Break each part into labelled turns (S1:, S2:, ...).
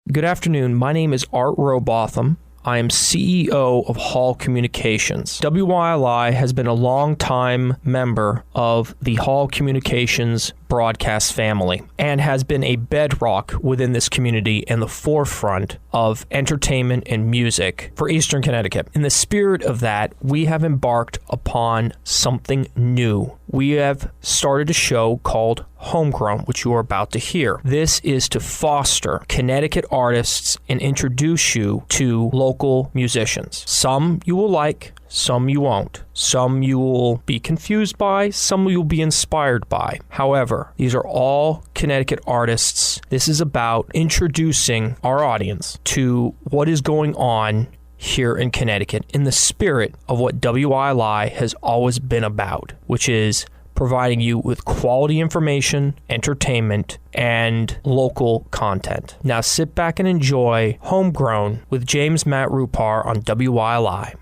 S1: Good afternoon. My name is Art Robotham. I am CEO of Hall Communications. WYLI has been a long-time member of the Hall Communications broadcast family and has been a bedrock within this community and the forefront of entertainment and music for Eastern Connecticut. In the spirit of that, we have embarked upon something new. We have started a show called Homegrown, which you are about to hear. This is to foster Connecticut artists and introduce you to local musicians. Some you will like, some you won't. Some you will be confused by, some you'll be inspired by. However, these are all Connecticut artists. This is about introducing our audience to what is going on here in Connecticut in the spirit of what WILI has always been about, which is providing you with quality information, entertainment, and local content. Now sit back and enjoy Homegrown with James Matt Rupar on WILI.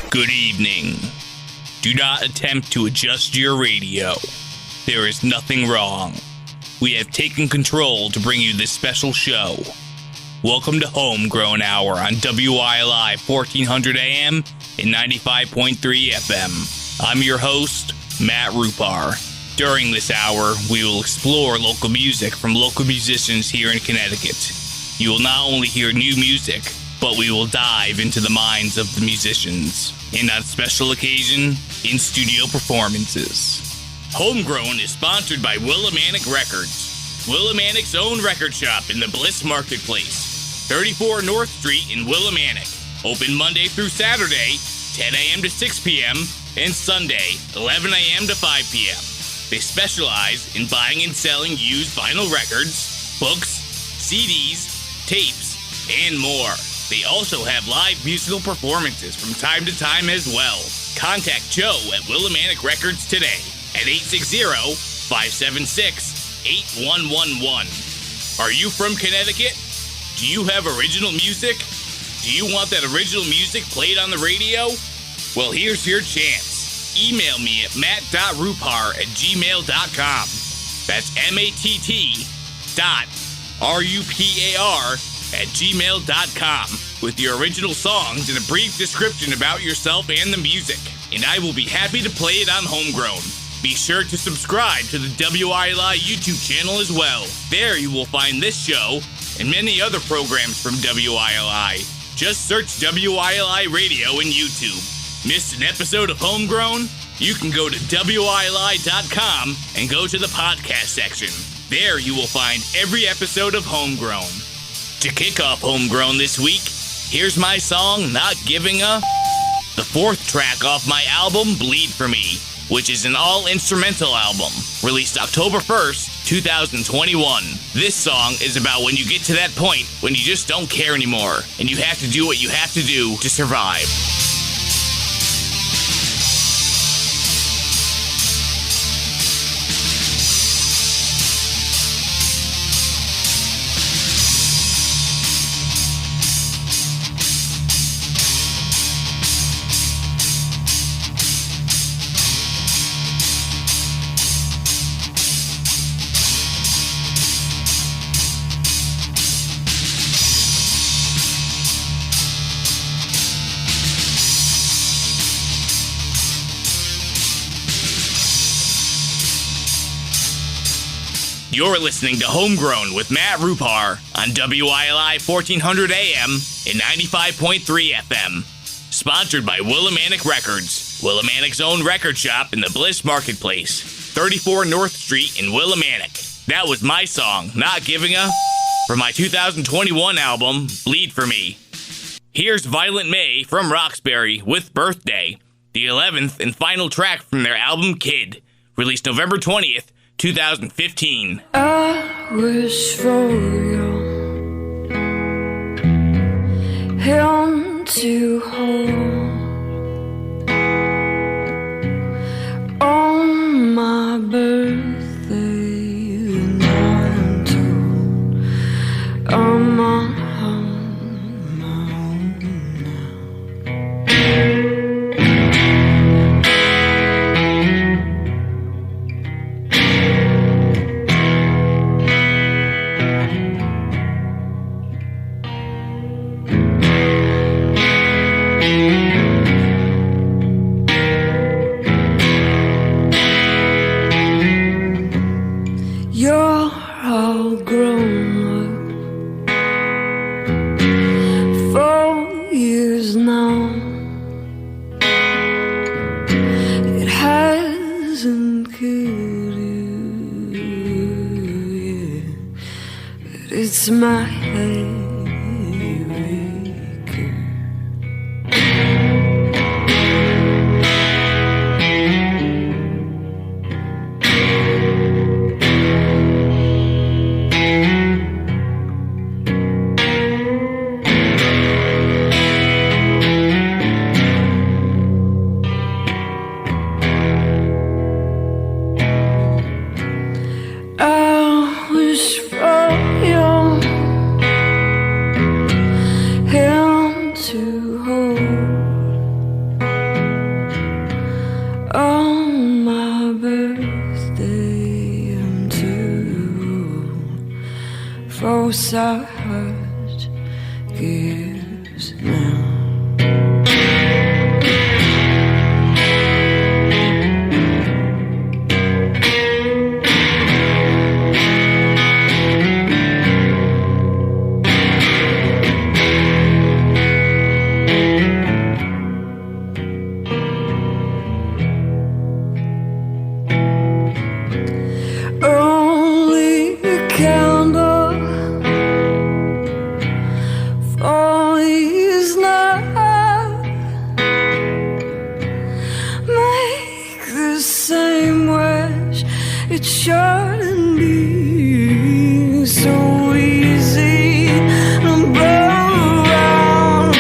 S2: Good evening. Do not attempt to adjust your radio. There is nothing wrong. We have taken control to bring you this special show. Welcome to Homegrown Hour on WILI 1400 AM and 95.3 FM. I'm your host, Matt Rupar. During this hour, we will explore local music from local musicians here in Connecticut. You will not only hear new music, but we will dive into the minds of the musicians, and on special occasion, in-studio performances. Homegrown is sponsored by Willimantic Records, Willimantic's own record shop in the Bliss Marketplace, 34 North Street in Willimantic. Open Monday through Saturday, 10 a.m. to 6 p.m., and Sunday, 11 a.m. to 5 p.m. They specialize in buying and selling used vinyl records, books, CDs, tapes, and more. They also have live musical performances from time to time as well. Contact Joe at Willimantic Records today at 860-576-8111. Are you from Connecticut? Do you have original music? Do you want that original music played on the radio? Well, here's your chance. Email me at matt.rupar@gmail.com. That's matt.rupar@gmail.com with your original songs and a brief description about yourself and the music, and I will be happy to play it on Homegrown. Be sure to subscribe to the WILI YouTube channel as well. There you will find this show and many other programs from WILI. Just search WILI Radio in YouTube. Missed an episode of Homegrown? You can go to WILI.com and go to the podcast section. There you will find every episode of Homegrown. To kick off Homegrown this week, here's my song, Not Giving a... the fourth track off my album, Bleed For Me, which is an all-instrumental album, released October 1st, 2021. This song is about when you get to that point when you just don't care anymore, and you have to do what you have to do to survive. You're listening to Homegrown with Matt Rupar on WILI 1400 AM and 95.3 FM. Sponsored by Willimantic Records, Willimantic's own record shop in the Bliss Marketplace, 34 North Street in Willimantic. That was my song, Not Giving a, from my 2021 album, Bleed For Me. Here's Violent May from Roxbury with Birthday, the 11th and final track from their album Kid, released November 20th, 2015.
S3: I wish for you him to hold on my birthday, and I'm told I'm on my own now. it's my haymaker. Our heart gives now. Only a candle it shouldn't be so easy to burn around.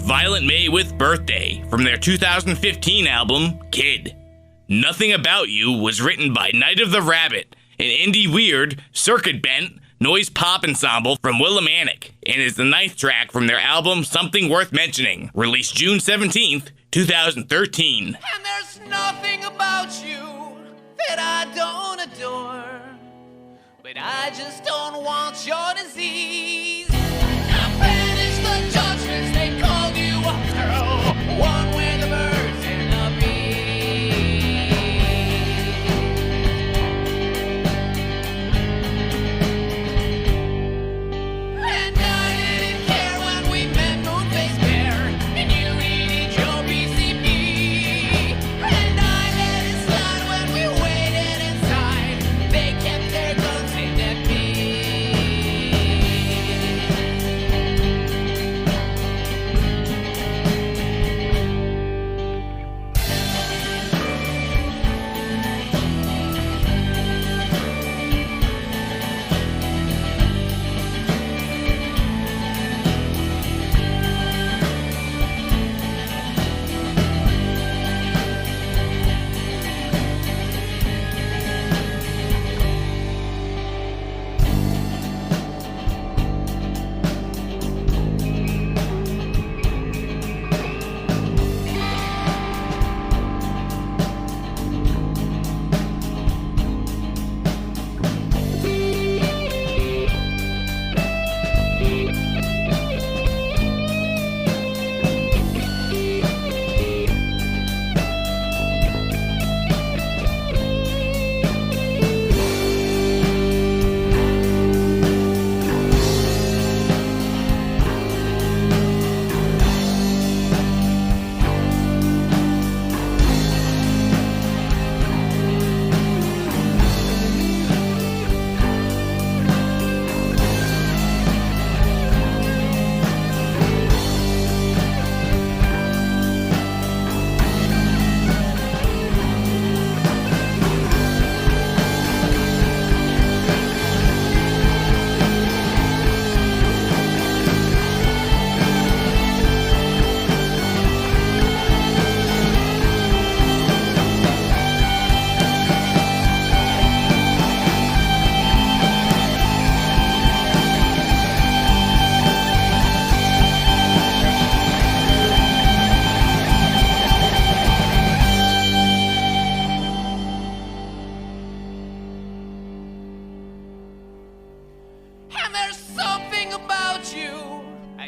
S2: Violent May with Birthday from their 2015 album, Kid. Nothing About You was written by Night of the Rabbit, an indie weird, circuit bent, noise pop ensemble from Willimantic, and is the 9th track from their album Something Worth Mentioning, released June 17th, 2013.
S4: And there's nothing about you that I don't adore, but I just don't want your disease. I banish the judgments they called you a girl, one with the birds and the bees. And I didn't care when we met Moonface Bear, and you needed your BCP. And I let it slide when we waited inside. They kept their guns aimed at me.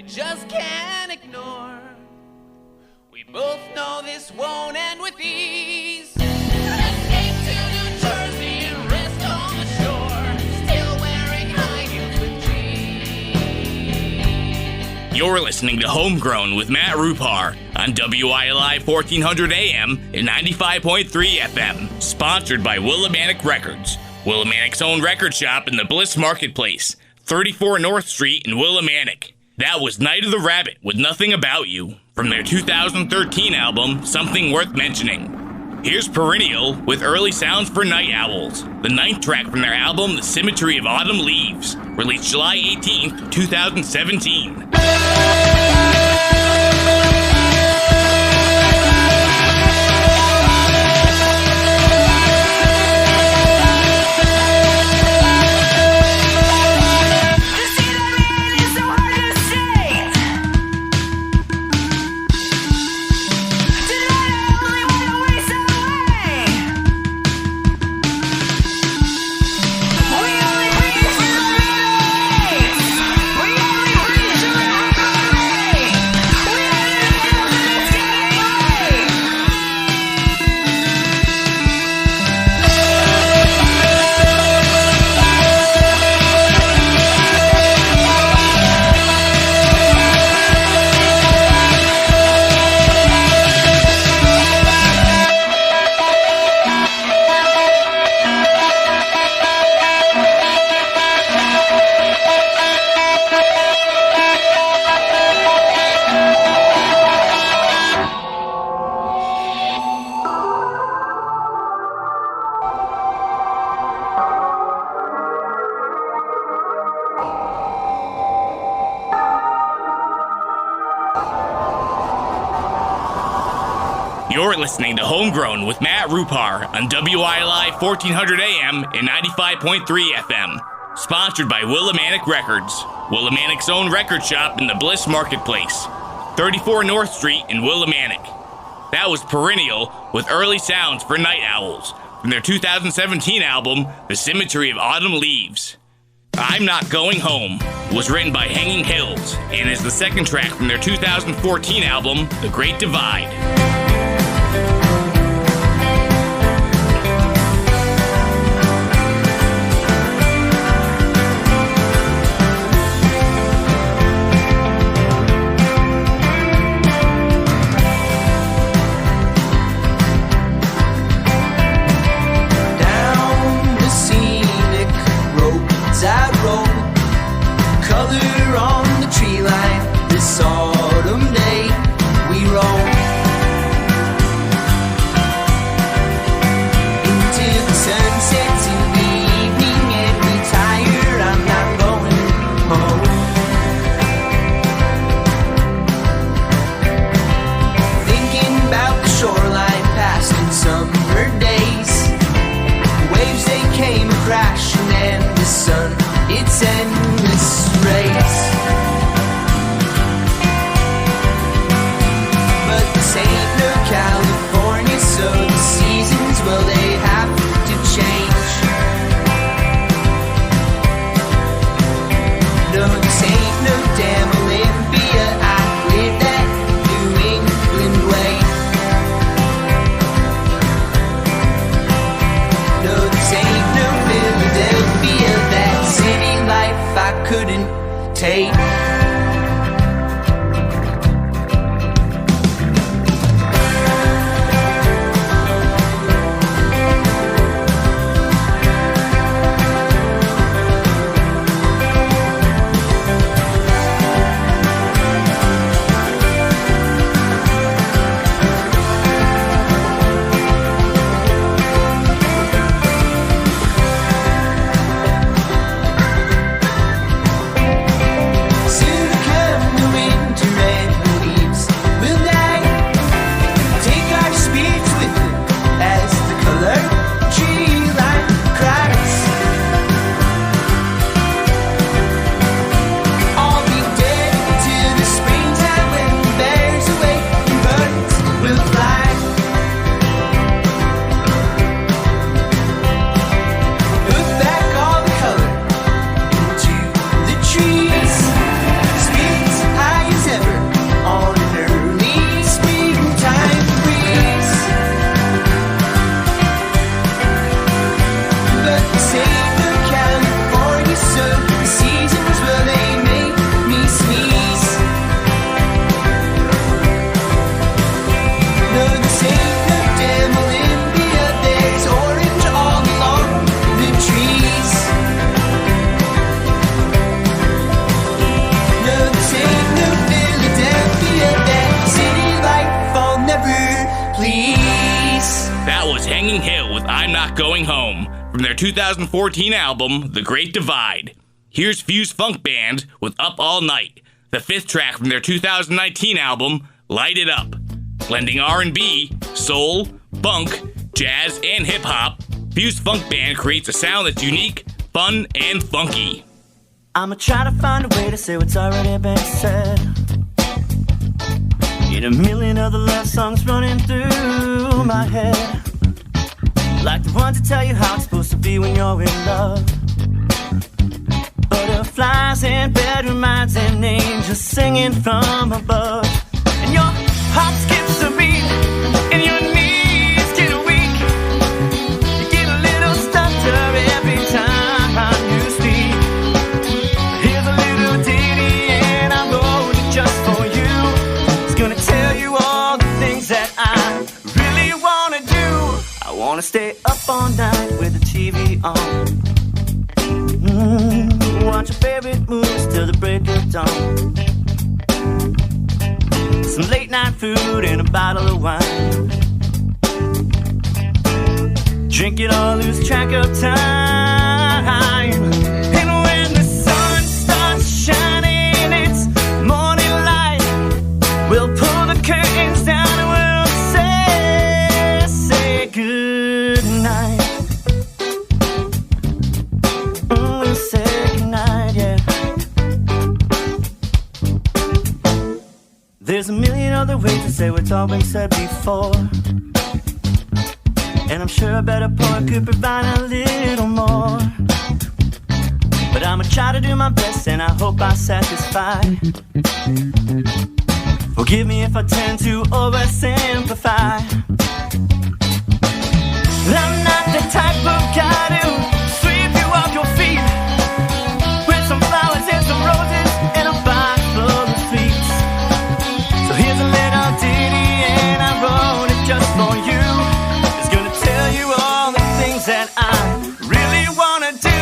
S4: just can't ignore. We both know this won't end with ease. Escape to New Jersey and rest on the shore, still wearing high heels with jeans.
S2: You're listening to Homegrown with Matt Rupar on WILI 1400 AM and 95.3 FM. Sponsored by Willimantic Records, Willimantic's own record shop in the Bliss Marketplace, 34 North Street in Willimantic. That was Night of the Rabbit with Nothing About You from their 2013 album, Something Worth Mentioning. Here's Perennial with Early Sounds for Night Owls, the 9th track from their album, The Symmetry of Autumn Leaves, released July 18th, 2017. You're listening to Homegrown with Matt Rupar on WILI 1400 AM and 95.3 FM. Sponsored by Willimantic Records, Willimantic's own record shop in the Bliss Marketplace, 34 North Street in Willimantic. That was Perennial with Early Sounds for Night Owls from their 2017 album, The Symmetry of Autumn Leaves. I'm Not Going Home was written by Hanging Hills and is the 2nd track from their 2014 album, The Great Divide.
S3: Color on the tree line, this autumn day we roll.
S2: from their 2014 album, The Great Divide. Here's Fuse Funk Band with Up All Night, the 5th track from their 2019 album, Light It Up. Blending R&B, soul, funk, jazz, and hip-hop, Fuse Funk Band creates a sound that's unique, fun, and funky.
S5: I'ma try to find a way to say what's already been said. Get a million other love songs running through my head, like the one to tell you how it's supposed to be when you're in love. Butterflies in bedroom minds and angels singing from above. And your heart skips a beat and your knees get weak. You get a little stutter every time you speak. Here's a little ditty and I wrote it just for you. It's gonna tell you all the things that I really wanna do. I wanna stay up all night with the TV on. Watch your favorite movies till the break of dawn. Some late night food and a bottle of wine. Drink it all, lose track of time. And when the sun starts shining, it's morning light. We'll pull the curtains down and we'll say good night. We'll say goodnight, yeah. There's a million other ways to say what's all been said before, and I'm sure a better poet could provide a little more. But I'ma try to do my best and I hope I satisfy. Forgive me if I tend to oversimplify. I'm not the type of guy to sweep you off your feet with some flowers and some roses and a box full of sweets. So here's a little ditty and I wrote it just for you. It's gonna tell you all the things that I really wanna do.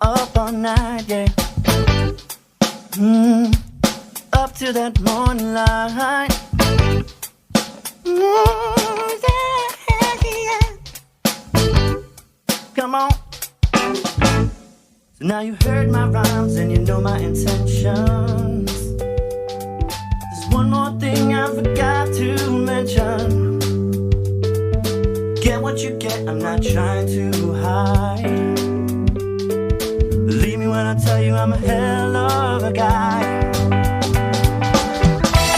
S5: Up all night, yeah. Up to that morning light. Yeah. Come on. So now you heard my rhymes and you know my intentions. There's one more thing I forgot to mention. Get what you get, I'm not trying to hide. Believe me when I tell you I'm a hell of a guy. I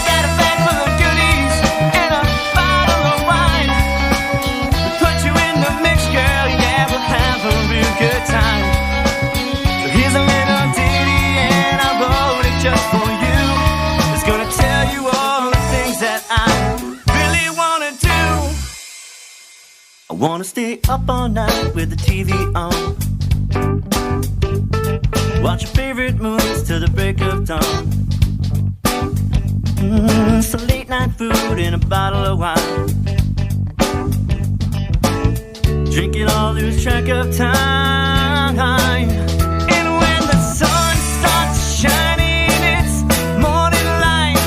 S5: got a bag full of goodies and a bottle of wine. We put you in the mix, girl, yeah, we'll have a real good time. So here's a little ditty and I wrote it just for you. It's gonna tell you all the things that I really wanna do. I wanna stay up all night with the TV on. Watch your favorite movies till the break of dawn. Some late night food and a bottle of wine. Drink it all, lose track of time. And when the sun starts shining, it's morning light.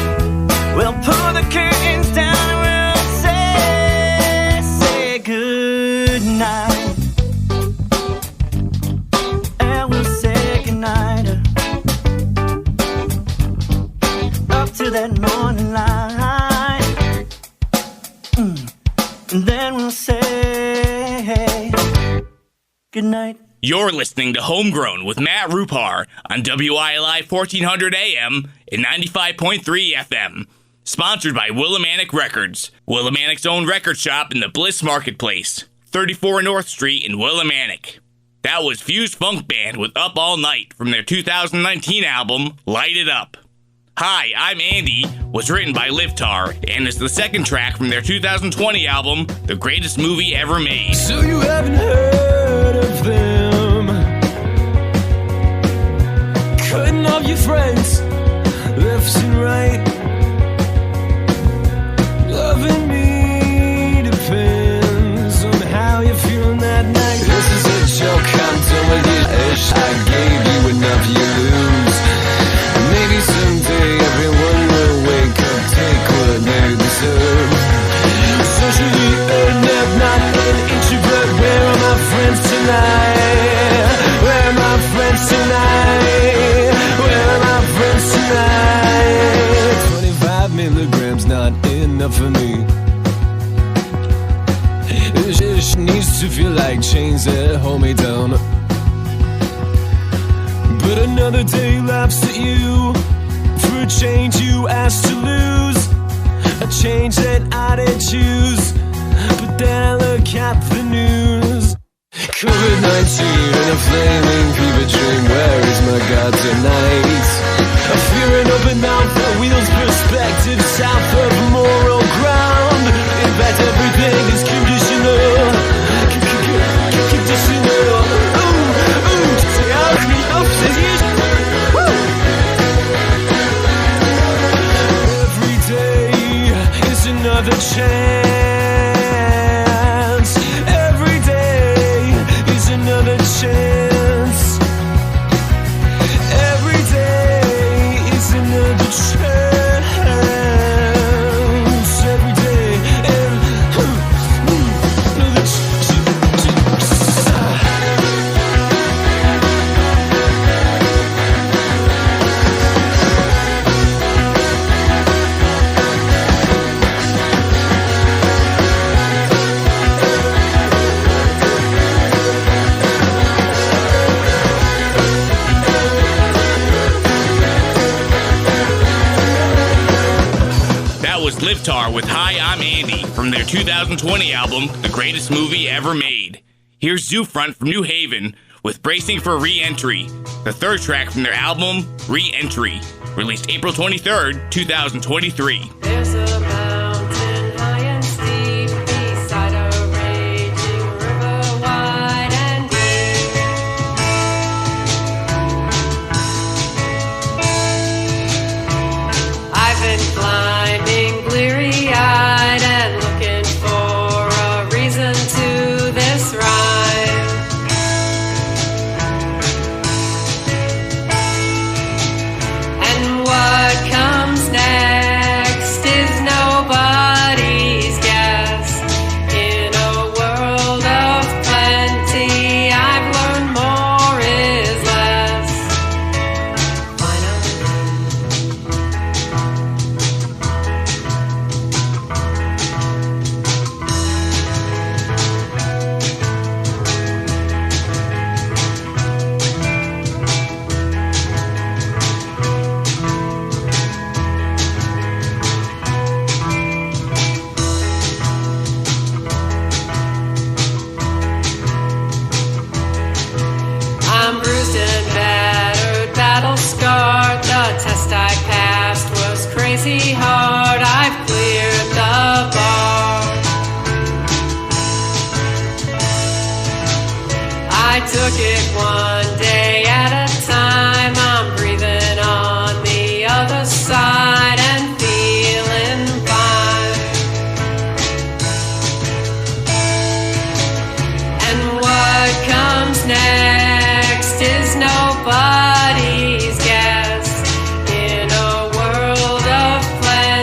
S5: We'll pull the curtains down and we'll say good night. And we'll say goodnight. Up to that morning light. And then we'll say goodnight.
S2: You're listening to Homegrown with Matt Rupar on WILI 1400 AM and 95.3 FM. Sponsored by Willimantic Records, Willimantic's own record shop in the Bliss Marketplace, 34 North Street in Willimantic. That was Fuse Funk Band with Up All Night from their 2019 album, Light It Up. Hi, I'm Andy was written by Livtar and is the second track from their 2020 album, The Greatest Movie Ever Made.
S6: So you haven't heard of them cutting off your friends left and right. Loving me depends on how you're feeling that night. This is a joke, I'm done with you. I gave you enough, you lose. Maybe someday everyone will wake up, take what they deserve. Socially inept, not an introvert. Where are my friends tonight? Where are my friends tonight? Where are my friends tonight? 25 milligrams not enough for me. This needs to feel like chains that hold me down. But another day laughs at you for a change you asked to lose, a change that I didn't choose. But then I look at the news. COVID-19 and a flaming fever dream. Where is my God tonight? A fear and open mouth that wheels perspective south of moral ground. In fact, everything is conditional. Conditional. Say out me up, say yes. Every day is another chance. Every day is another chance. Every day is another chance. Every day, another chance.
S2: Livtar with Hi, I'm Andy from their 2020 album, The Greatest Movie Ever Made. Here's Zoofront from New Haven with Bracing for Re-Entry, the third track from their album, Re-Entry, released April 23rd, 2023.
S3: There's a mountain high and steep beside a raging river wide and deep. I've been climbing bleary-eyed and looking for a reason to this ride. And what comes next is nobody's guess. In a world of plenty, I've learned more is less. Finally, I'm bruised and battered, battle scarred. The test I passed was crazy hard. I've cleared the bar. I took it one day at a time. I'm breathing on the other side and feeling fine. And what comes next is nobody's guess. In a world of plenty,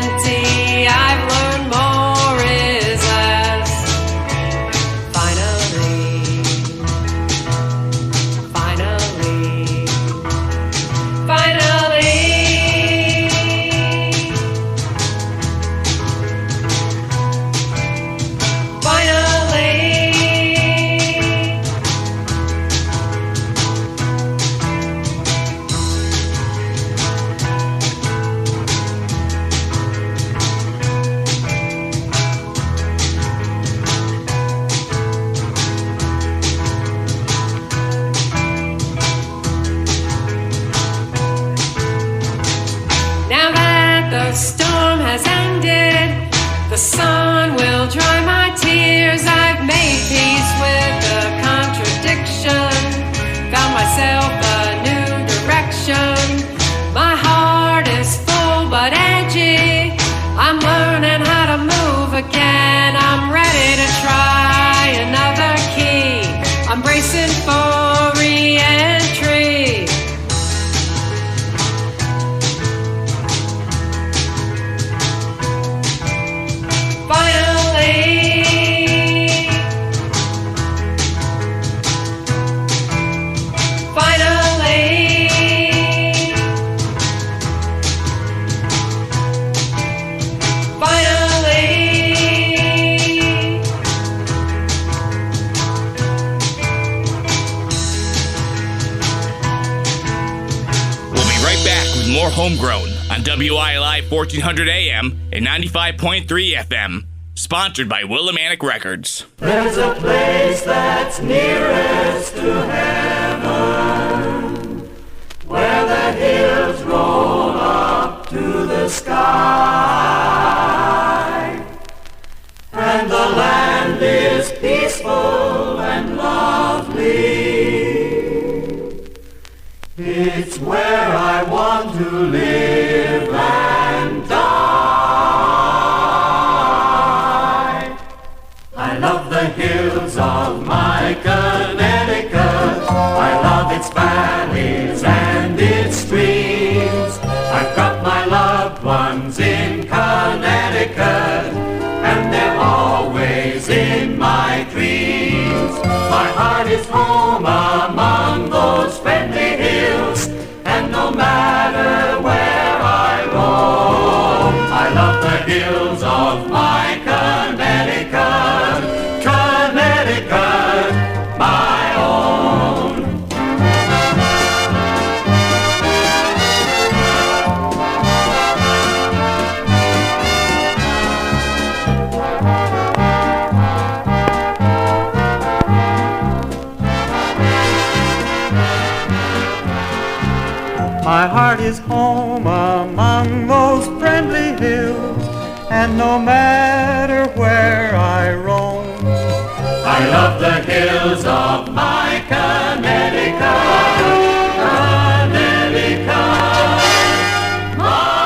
S3: The sun will dry my tears. I've made peace with the contradiction. Found myself a new direction. My heart is full but edgy. I'm learning how to move again. I'm ready to try another key. I'm bracing for re-entry.
S2: More Homegrown on WILI 1400 AM and 95.3 FM. Sponsored by Willimantic Records.
S5: There's a place that's nearest to heaven, where the hills roll up to the sky, and the land is peaceful and lovely. It's where I want to live and die. I love the hills of my Connecticut. I love its valleys and its streams. I've got my loved ones in Connecticut, and they're always in my dreams. My heart is home among those friendly hills, and no matter where I roam, I love the hills of my Connecticut, Connecticut, my own. My heart is home among those friendly hills, and no matter where I roam, I love the hills of my Connecticut, Connecticut, my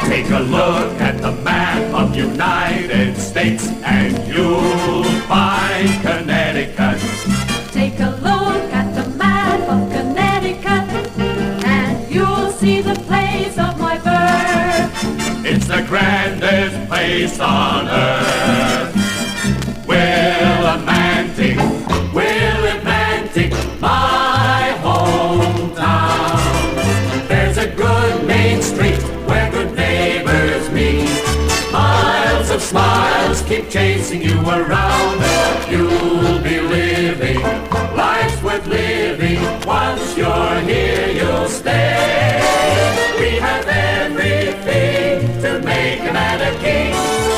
S5: Take a look at the map of United States and you'll find Connecticut.
S7: Take a look at the map of Connecticut and you'll see the place of my birth.
S5: It's the grandest place on earth. Willimantic, Willimantic, my hometown. There's a good main street where good neighbors meet. Miles of smiles keep chasing you around. You'll be living, life's worth living. Once you're here, you'll stay. We have everything to make a man a king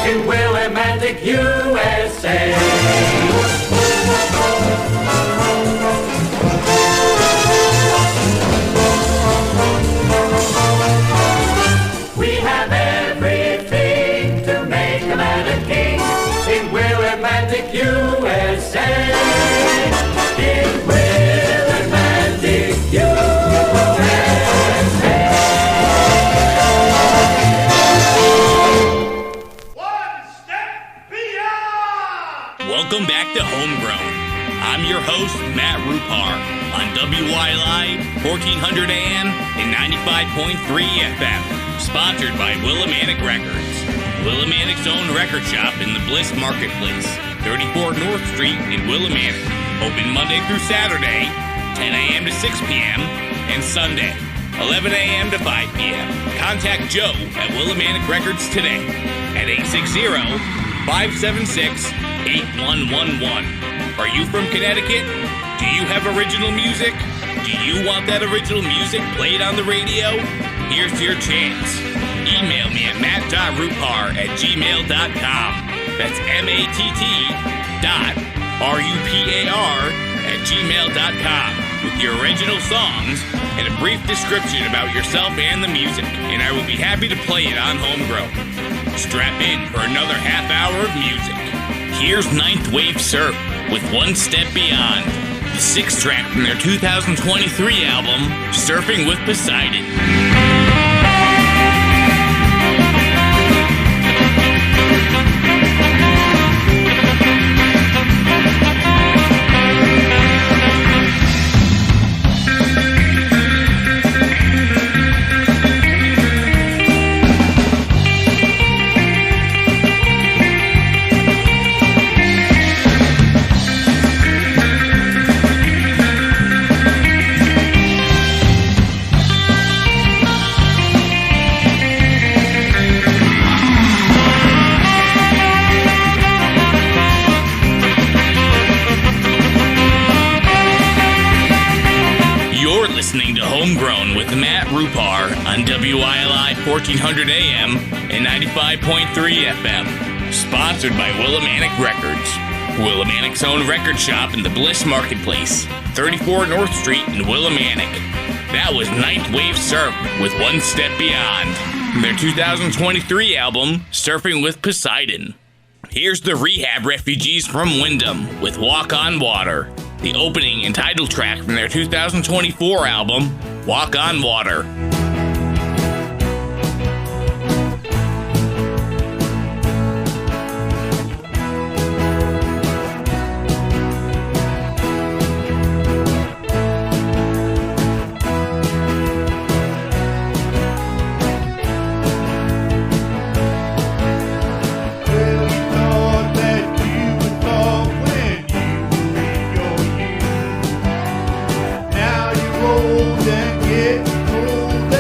S5: in Willimantic, USA. We have everything to make a man a king in Willimantic, USA. In Willimantic, USA.
S4: One step beyond!
S2: Welcome back to Homegrown. I'm your host, Matt Rupar, on WILI 1400 AM and 95.3 FM. Sponsored by Willimantic Records. Willimantic's own record shop in the Bliss Marketplace, 34 North Street in Willimantic. Open Monday through Saturday, 10 a.m. to 6 p.m. and Sunday, 11 a.m. to 5 p.m. Contact Joe at Willimantic Records today at 860-576-8111. Are you from Connecticut? Do you have original music? Do you want that original music played on the radio? Here's your chance. Email me at matt.rupar@gmail.com. That's matt.rupar rupar@gmail.com with your original songs and a brief description about yourself and the music, and I will be happy to play it on Homegrown. Strap in for another half hour of music. Here's Ninth Wave Surf with One Step Beyond, the 6th track from their 2023 album, Surfing with Poseidon. Listening to Homegrown with Matt Rupar on WILI 1400 AM and 95.3 FM. Sponsored by Willimantic Records. Willimantic's own record shop in the Bliss Marketplace, 34 North Street in Willimantic. That was Ninth Wave Surf with One Step Beyond, from their 2023 album, Surfing with Poseidon. Here's the Rehab Refugees from Wyndham with Walk on Water, the opening and title track from their 2024 album, Walk on Water.
S8: Now you're old and getting old.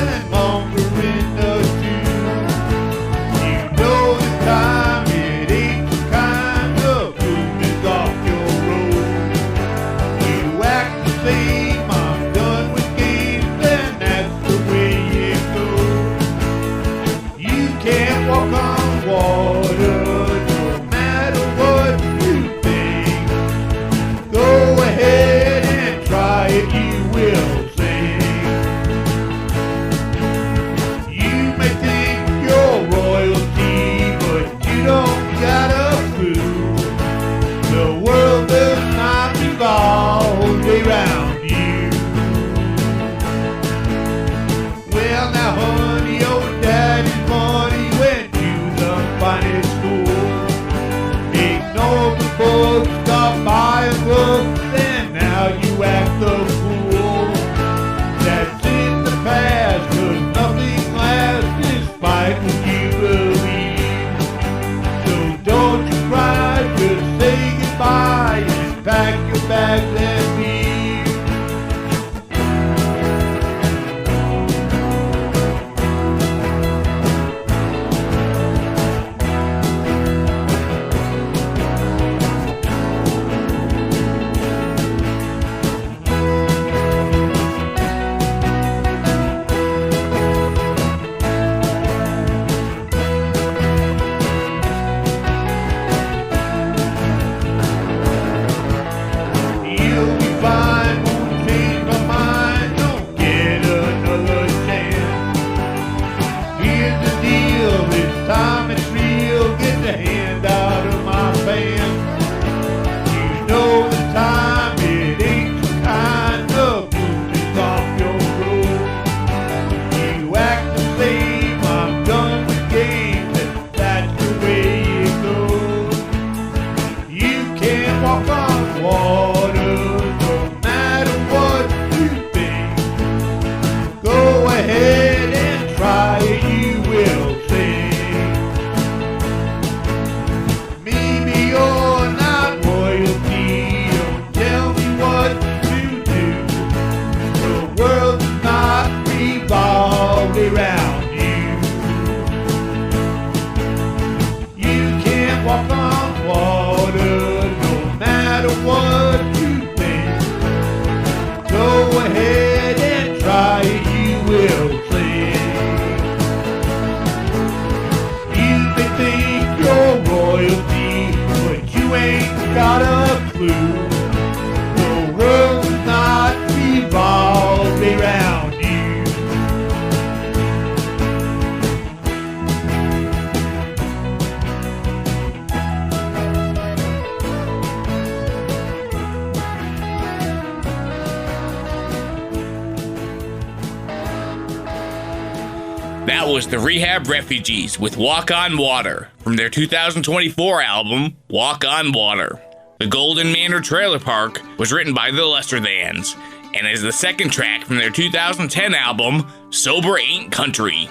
S2: was the Rehab Refugees with Walk on Water from their 2024 album, Walk on Water. The Golden Manor Trailer Park was written by the Lesserthans and is the second track from their 2010 album, Sober Ain't Country.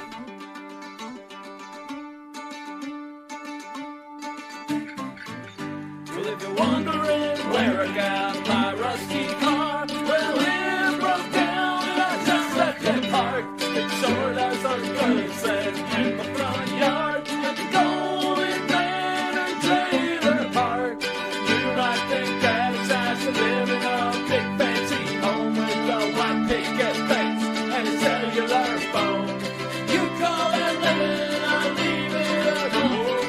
S6: Well, if you're wondering where I got my rusty car, well, it broke down and I just left it parked. It sure does look good, said in the front yard at the Golden Manor Trailer Park. You might think that it's nice to live in a big fancy home with a white picket fence and a cellular phone. You call that living, I'll leave it alone.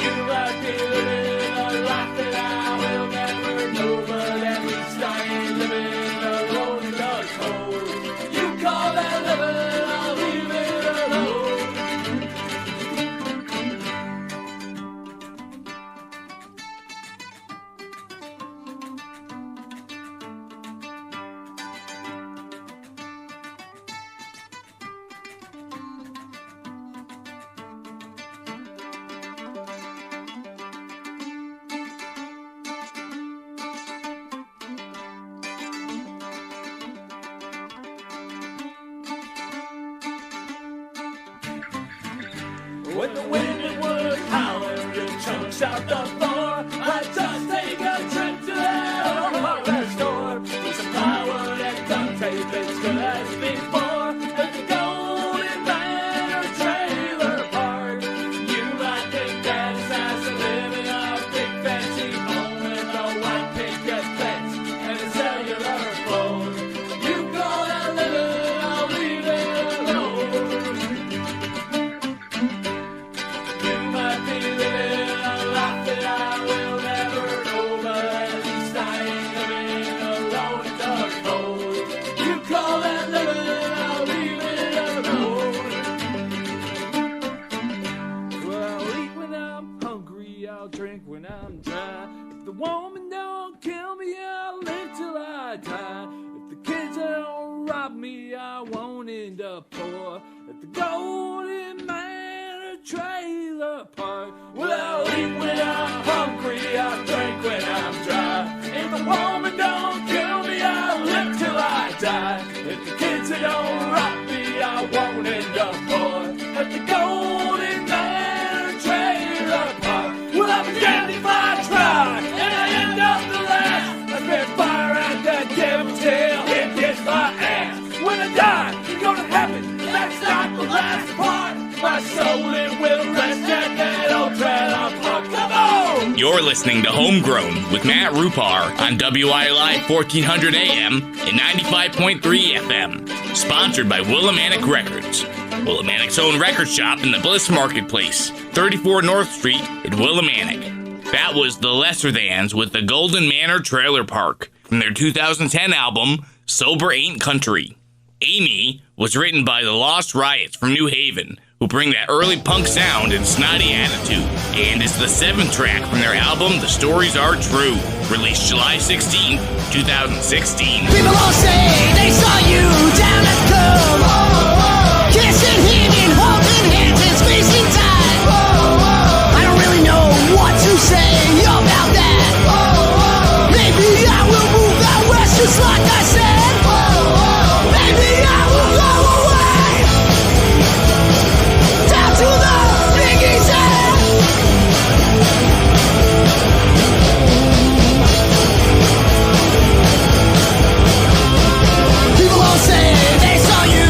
S6: You might be living a life that I will never know, but at least I ain't living alone in the cold. You call that living, I'll leave it alone. When the wind and wood howling and chunks out the floor, I just take a trip to that old hardware store with some plywood and duct tape as good as before at the Golden Manor Trailer Park. You might think that it's nice to live in a big fancy home with a white picket fence and a cellular phone. You call that living, I'll leave it alone. You might be living a life that I will never know, but at least I ain't living alone in the cold. You call that living, I'll leave it alone. Well, I'll eat when I'm hungry, I'll drink when I'm dry. If the woman don't kill me, I'll live till I die. If the kids don't rob me, I won't end up poor at the Golden Manor Trailer Park. Well, I'll eat when I'm hungry, I'll drink when I'm dry. If the woman don't kill me, I'll live till I die. If the kids don't rob me, I won't end up poor at the Golden Manor Trailer Park. Well, I'm damned if I try, and I end up the last. I spit fire at that devil's tail, it gets my ass. When I die, it's gonna happen, that's not the last part. My soul, it will rest at that old trailer park. Come on!
S2: You're listening to Homegrown with Matt Rupar on WILI 1400 AM and 95.3 FM. Sponsored by Willimantic Records. Willimantic's own record shop in the Bliss Marketplace, 34 North Street in Willimantic. That was the Lesserthans with the Golden Manor Trailer Park from their 2010 album, Sober Ain't Country. Amiee was written by the Lost Riots from New Haven, who bring that early punk sound and snotty attitude, and is the 7th track from their album, The Stories Are True, released July 16, 2016.
S5: People all say they saw you down at the club, kissing him and holding hands and spacing time. I don't really know what to say about that. Maybe I will move out west just like I said. Maybe I will go away down to the Big Easy. People all say they saw you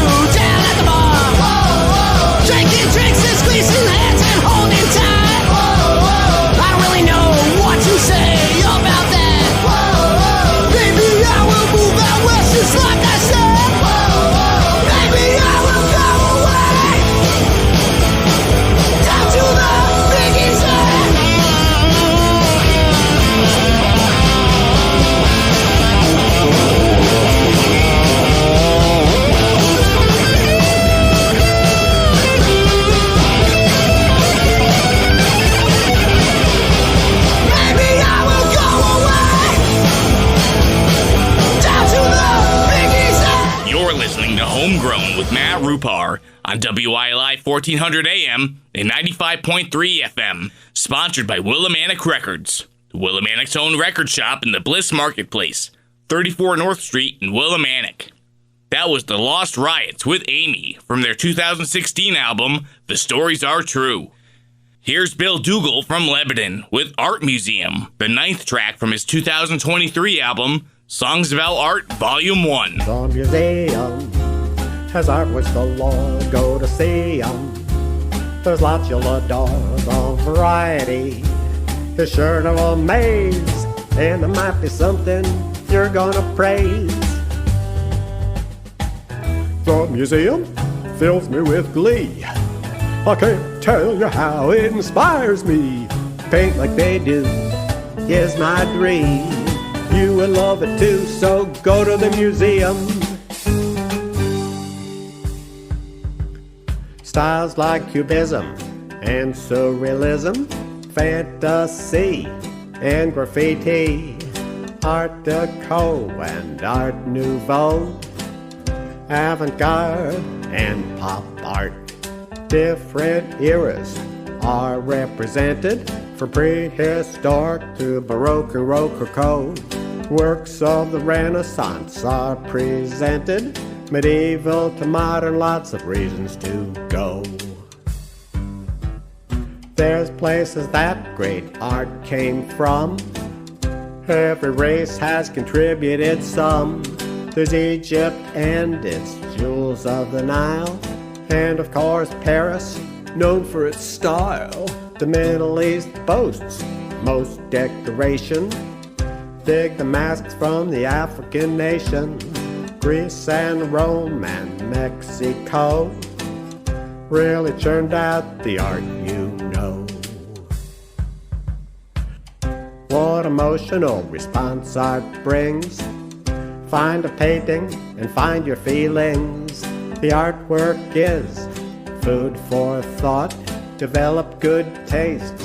S2: Matt Rupar on WILI 1400 AM and 95.3 FM. Sponsored by Willimantic Records, the Willimantic's own record shop in the Bliss Marketplace, 34 North Street in Willimantic. That was the Lost Riots with Amiee from their 2016 album, The Stories Are True. Here's Bill Dougal from Lebanon with Art Museum, the 9th track from his 2023 album, Songs About Art, Volume 1.
S8: The museum has art which the Lord go to see 'em. There's lots you'll adore, the variety is sure to amaze, and there might be something you're gonna praise. The museum fills me with glee. I can't tell you how it inspires me. Paint like they do is my dream. You will love it too, so go to the museum. Styles like Cubism and Surrealism, fantasy and graffiti, Art Deco and Art Nouveau, avant-garde and pop art. Different eras are represented, from prehistoric to Baroque and Rococo. Works of the Renaissance are presented, medieval to modern, lots of reasons to go. There's places that great art came from. Every race has contributed some. There's Egypt and its jewels of the Nile, and of course Paris, known for its style. The Middle East boasts most decoration. Dig the masks from the African nation. Greece and Rome and Mexico really churned out the art you know. What emotional response art brings. Find a painting and find your feelings. The artwork is food for thought. Develop good taste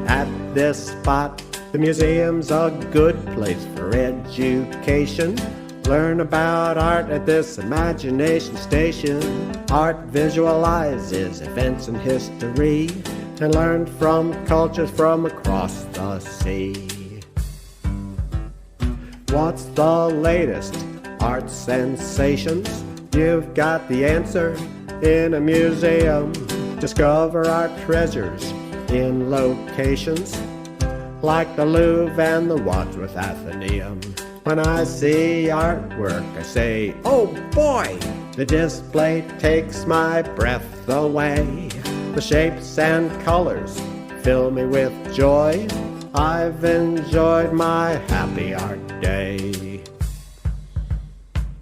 S8: at this spot. The museum's a good place for education. Learn about art at this imagination station. Art visualizes events in history and learn from cultures from across the sea. What's the latest art sensations? You've got the answer in a museum. Discover art treasures in locations like the Louvre and the Wadsworth Athenaeum. When I see artwork, I say, oh boy! The display takes my breath away. The shapes and colors fill me with joy. I've enjoyed my happy art day.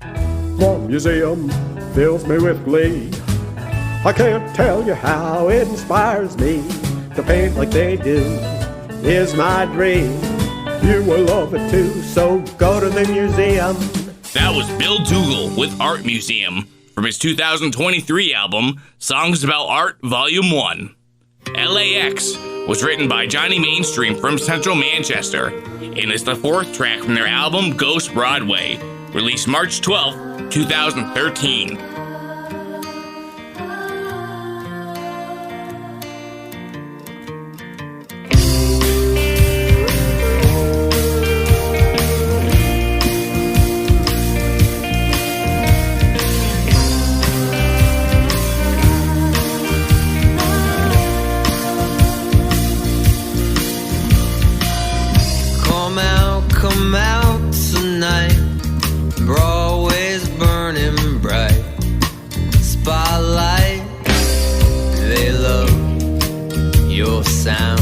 S8: The museum fills me with glee. I can't tell you how it inspires me. To paint like they do is my dream. You will love it too, so go to the museum.
S2: That was Bill Dougal with Art Museum from his 2023 album, Songs About Art, Volume 1. LAX was written by Johnny Mainstream from Central Manchester and is the 4th track from their album, Ghost Broadway, released March 12, 2013.
S9: Come out tonight, Broadway's burning bright. Spotlight, they love your sound.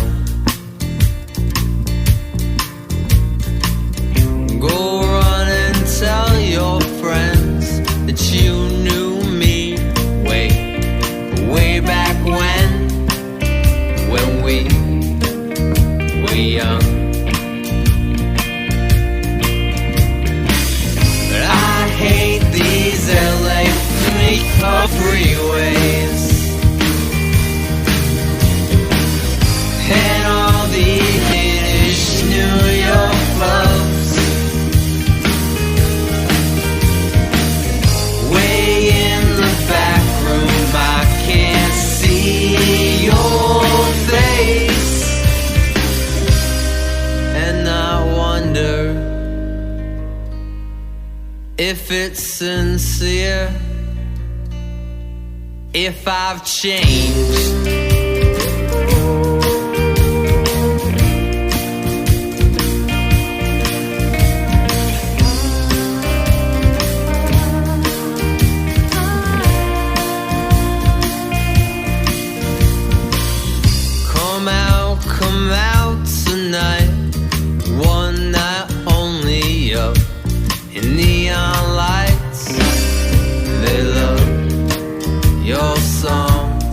S9: Go run and tell your friends that you knew me way back when we were young. Hate these LA freeways and all the Yiddish New York clubs. Way in the back if it's sincere, if I've changed. Come out tonight, one night only, up in neon lights. They love your songs.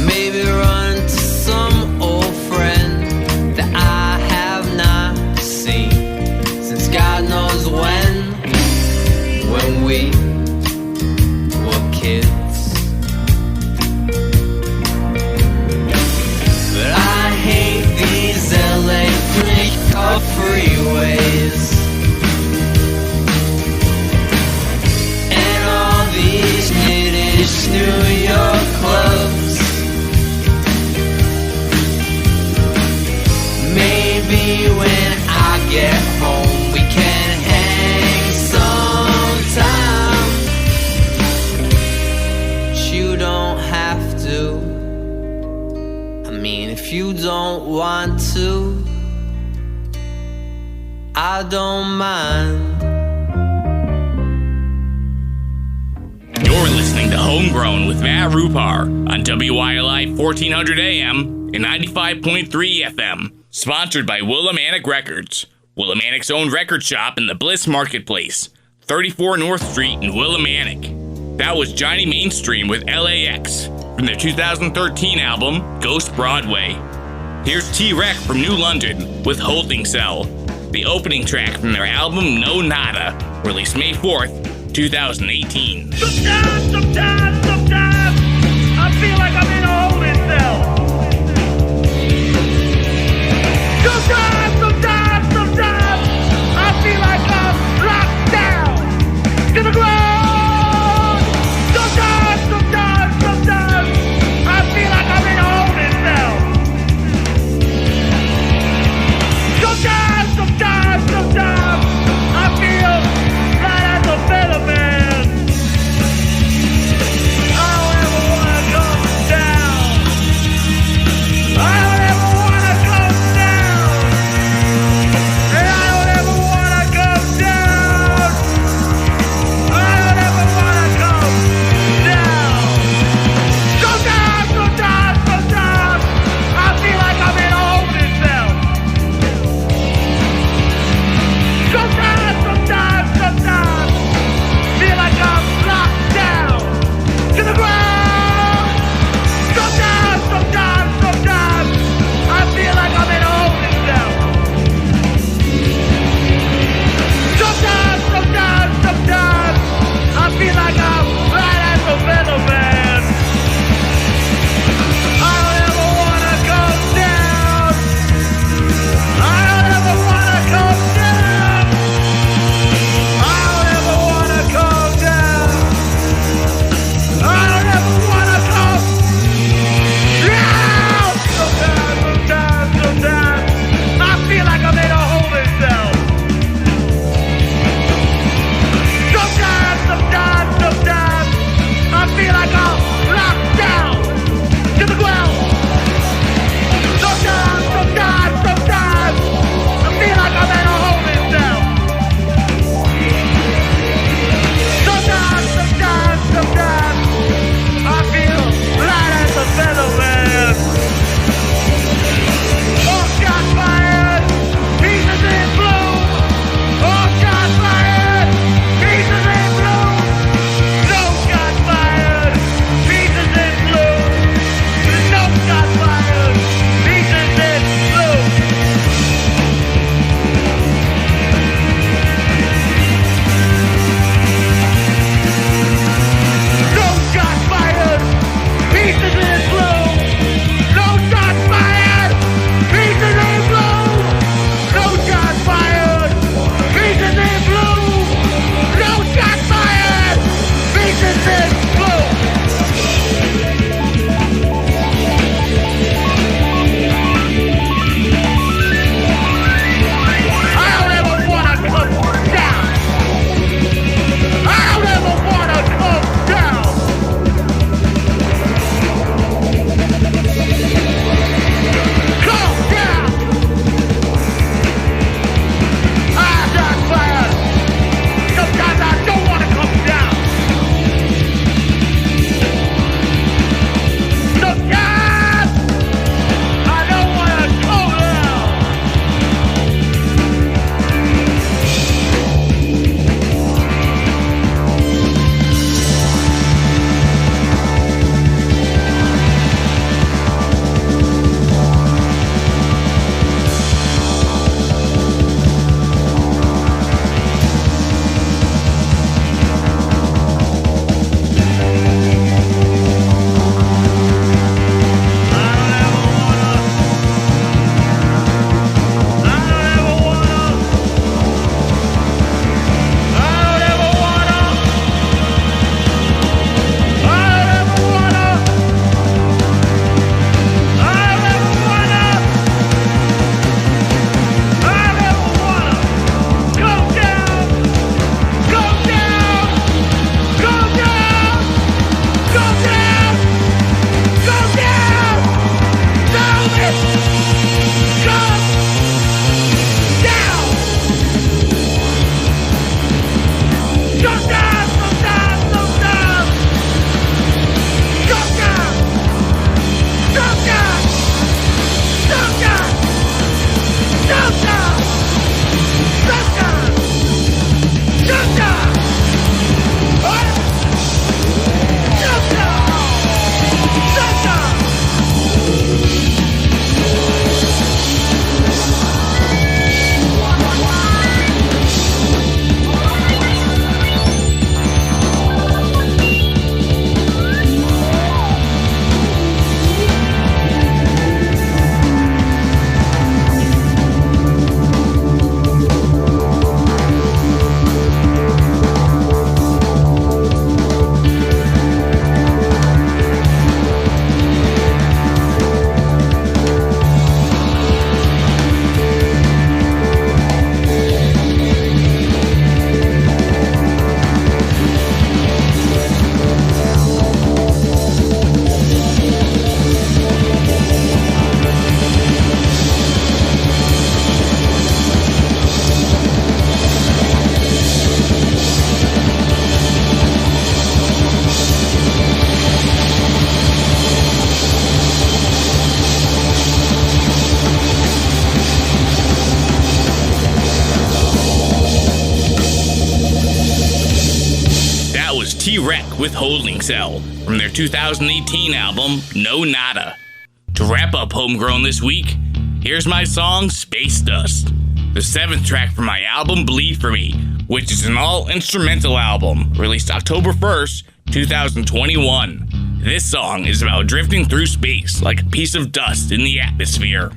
S9: Maybe run to some old friend that I have not seen since God knows when we were kids. LA car freeways and all these Yiddish New York clubs. Maybe when I get home we can hang sometime, but you don't have to. If you don't want to, I don't mind.
S2: You're listening to Homegrown with Matt Rupar on WILI 1400 AM and 95.3 FM. Sponsored by Willimantic Records. Willimantic's own record shop in the Bliss Marketplace, 34 North Street in Willimantic. That was Johnny Mainstream with LAX from their 2013 album, Ghost Broadway. Here's T-Rec from New London with Holding Cell, the opening track from their album No Nada, released May 4th, 2018.
S5: Sometimes, I feel like I'm in a holding cell. Sometimes, I feel like I'm locked down to the ground. Sometimes, I feel like I'm in a holding cell. Sometimes, I feel right as a better man. I don't ever want to come down. I don't ever want to come down.
S2: was T-Wreck with Holding Cell from their 2018 album, No Nada. To wrap up Homegrown this week, here's my song, Space Dust, the 7th track from my album, Bleed For Me, which is an all-instrumental album released October 1st, 2021. This song is about drifting through space like a piece of dust in the atmosphere.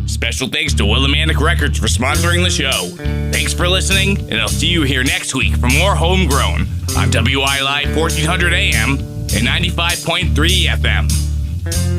S2: Special thanks to Willimantic Records for sponsoring the show. Thanks for listening, and I'll see you here next week for more Homegrown on WILI 1400 AM and 95.3 FM.